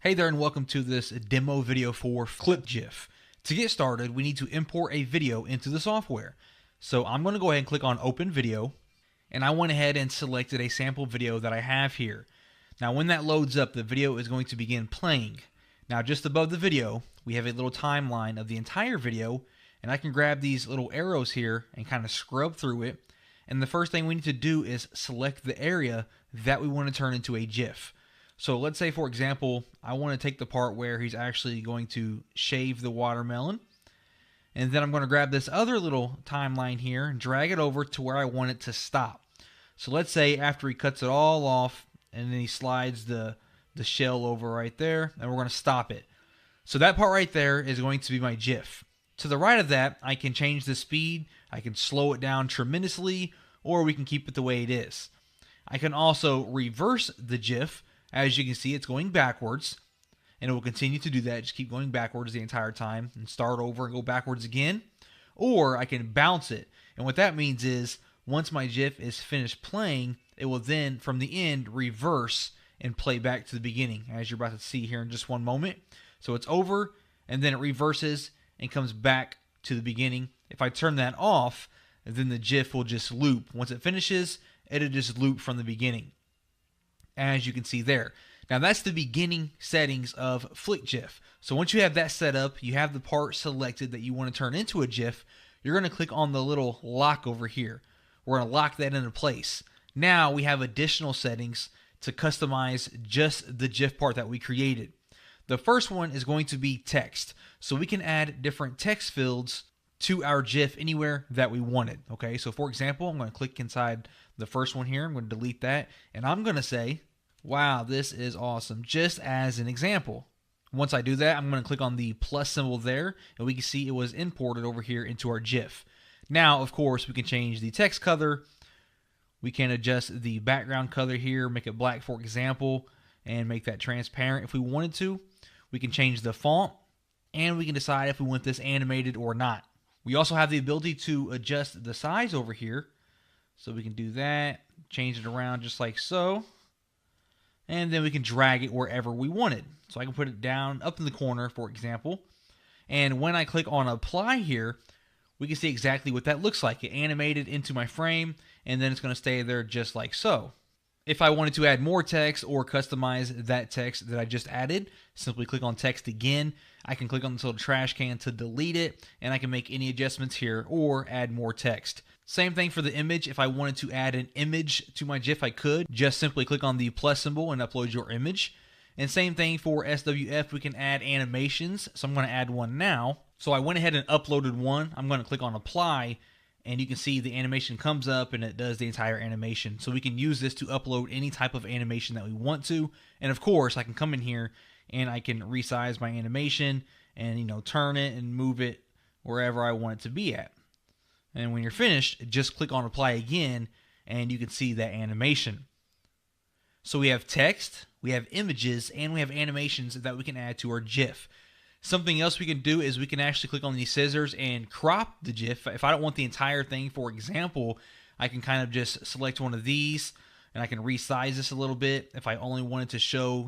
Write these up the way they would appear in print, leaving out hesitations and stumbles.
Hey there and welcome to this demo video for ClipToGif. To get started, we need to import a video into the software. So I'm going to go ahead and click on Open Video, and I went ahead and selected a sample video that I have here. Now when that loads up, the video is going to begin playing. Now just above the video, we have a little timeline of the entire video, and I can grab these little arrows here and kind of scrub through it. And the first thing we need to do is select the area that we want to turn into a GIF. So let's say, for example, I want to take the part where he's actually going to shave the watermelon. And then I'm going to grab this other little timeline here and drag it over to where I want it to stop. So let's say after he cuts it all off and then he slides the shell over right there, and we're going to stop it. So that part right there is going to be my GIF. To the right of that, I can change the speed, I can slow it down tremendously, or we can keep it the way it is. I can also reverse the GIF. As you can see, it's going backwards, and it will continue to do that. Just keep going backwards the entire time and start over and go backwards again. Or I can bounce it, and what that means is once my GIF is finished playing, it will then, from the end, reverse and play back to the beginning, as you're about to see here in just one moment. So it's over, and then it reverses and comes back to the beginning. If I turn that off, then the GIF will just loop. Once it finishes, it'll just loop from the beginning, as you can see there. Now that's the beginning settings of ClipToGif. So once you have that set up, you have the part selected that you want to turn into a GIF, you're going to click on the little lock over here. We're going to lock that into place. Now we have additional settings to customize just the GIF part that we created. The first one is going to be text. So we can add different text fields to our GIF anywhere that we wanted. Okay, so for example, I'm going to click inside the first one here. I'm going to delete that, and I'm going to say, wow, this is awesome, just as an example. Once I do that, I'm going to click on the plus symbol there, and we can see it was imported over here into our GIF. Now, of course, we can change the text color. We can adjust the background color here, make it black, for example, and make that transparent if we wanted to. We can change the font, and we can decide if we want this animated or not. We also have the ability to adjust the size over here. So we can do that, change it around just like so. And then we can drag it wherever we want it. So I can put it down up in the corner, for example. And when I click on apply here, we can see exactly what that looks like. It animated into my frame, and then it's going to stay there just like so. If I wanted to add more text or customize that text that I just added, simply click on text again. I can click on this little trash can to delete it, and I can make any adjustments here or add more text. Same thing for the image. If I wanted to add an image to my GIF, I could. Just simply click on the plus symbol and upload your image. And same thing for SWF, we can add animations. So I'm going to add one now. So I went ahead and uploaded one. I'm going to click on apply, and you can see the animation comes up and it does the entire animation. So we can use this to upload any type of animation that we want to. And of course, I can come in here and I can resize my animation and, turn it and move it wherever I want it to be at. And when you're finished, just click on apply again and you can see that animation. So we have text, we have images, and we have animations that we can add to our GIF. Something else we can do is we can actually click on these scissors and crop the GIF. If I don't want the entire thing, for example, I can kind of just select one of these and I can resize this a little bit if I only wanted to show,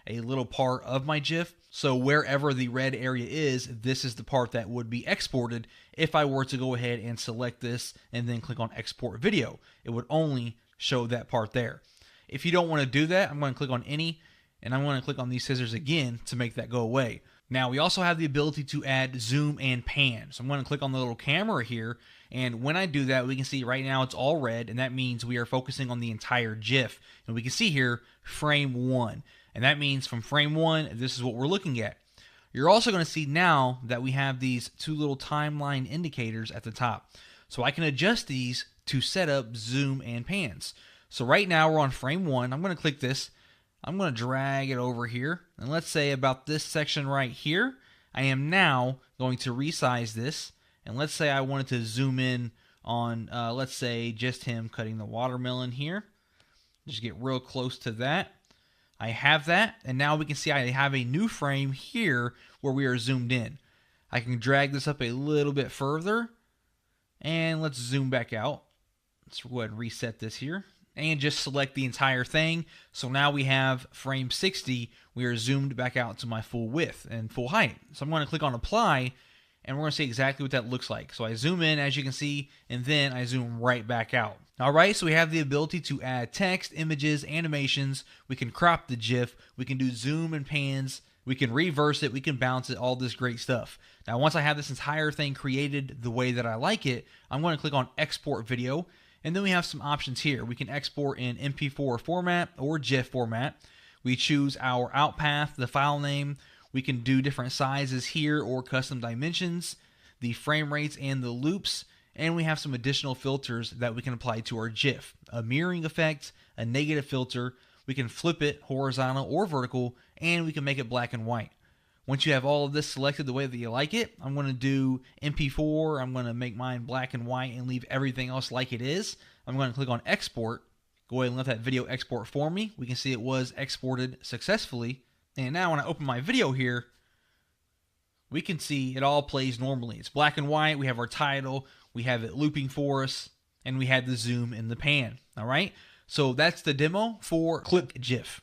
a little part of my GIF. So wherever the red area is, this is the part that would be exported if I were to go ahead and select this and then click on export video. It would only show that part there. If you don't want to do that, I'm going to click on any, and I'm going to click on these scissors again to make that go away. Now, we also have the ability to add zoom and pan. So I'm going to click on the little camera here, and when I do that, we can see right now it's all red, and that means we are focusing on the entire GIF. And we can see here, frame 1. And that means from frame 1, this is what we're looking at. You're also going to see now that we have these two little timeline indicators at the top. So I can adjust these to set up zoom and pans. So right now we're on frame 1. I'm going to click this. I'm going to drag it over here, and let's say about this section right here, I am now going to resize this, and let's say I wanted to zoom in on, let's say, just him cutting the watermelon here. Just get real close to that. I have that, and now we can see I have a new frame here where we are zoomed in. I can drag this up a little bit further, and let's zoom back out. Let's go ahead and reset this here. and just select the entire thing. So now we have frame 60. We are zoomed back out to my full width and full height. So I'm going to click on apply, and we're going to see exactly what that looks like. So I zoom in, as you can see, and then I zoom right back out. All right, so we have the ability to add text, images, animations. We can crop the GIF. We can do zoom and pans. We can reverse it. We can bounce it, all this great stuff. Now, once I have this entire thing created the way that I like it, I'm going to click on Export Video. And then we have some options here. We can export in MP4 format or GIF format. We choose our out path, the file name. We can do different sizes here or custom dimensions, the frame rates and the loops. And we have some additional filters that we can apply to our GIF. A mirroring effect, a negative filter. We can flip it horizontal or vertical, and we can make it black and white. Once you have all of this selected the way that you like it, I'm going to do MP4. I'm going to make mine black and white and leave everything else like it is. I'm going to click on Export. Go ahead and let that video export for me. We can see it was exported successfully. And now when I open my video here, we can see it all plays normally. It's black and white. We have our title. We have it looping for us. And we had the zoom and the pan. All right. So that's the demo for ClipToGif.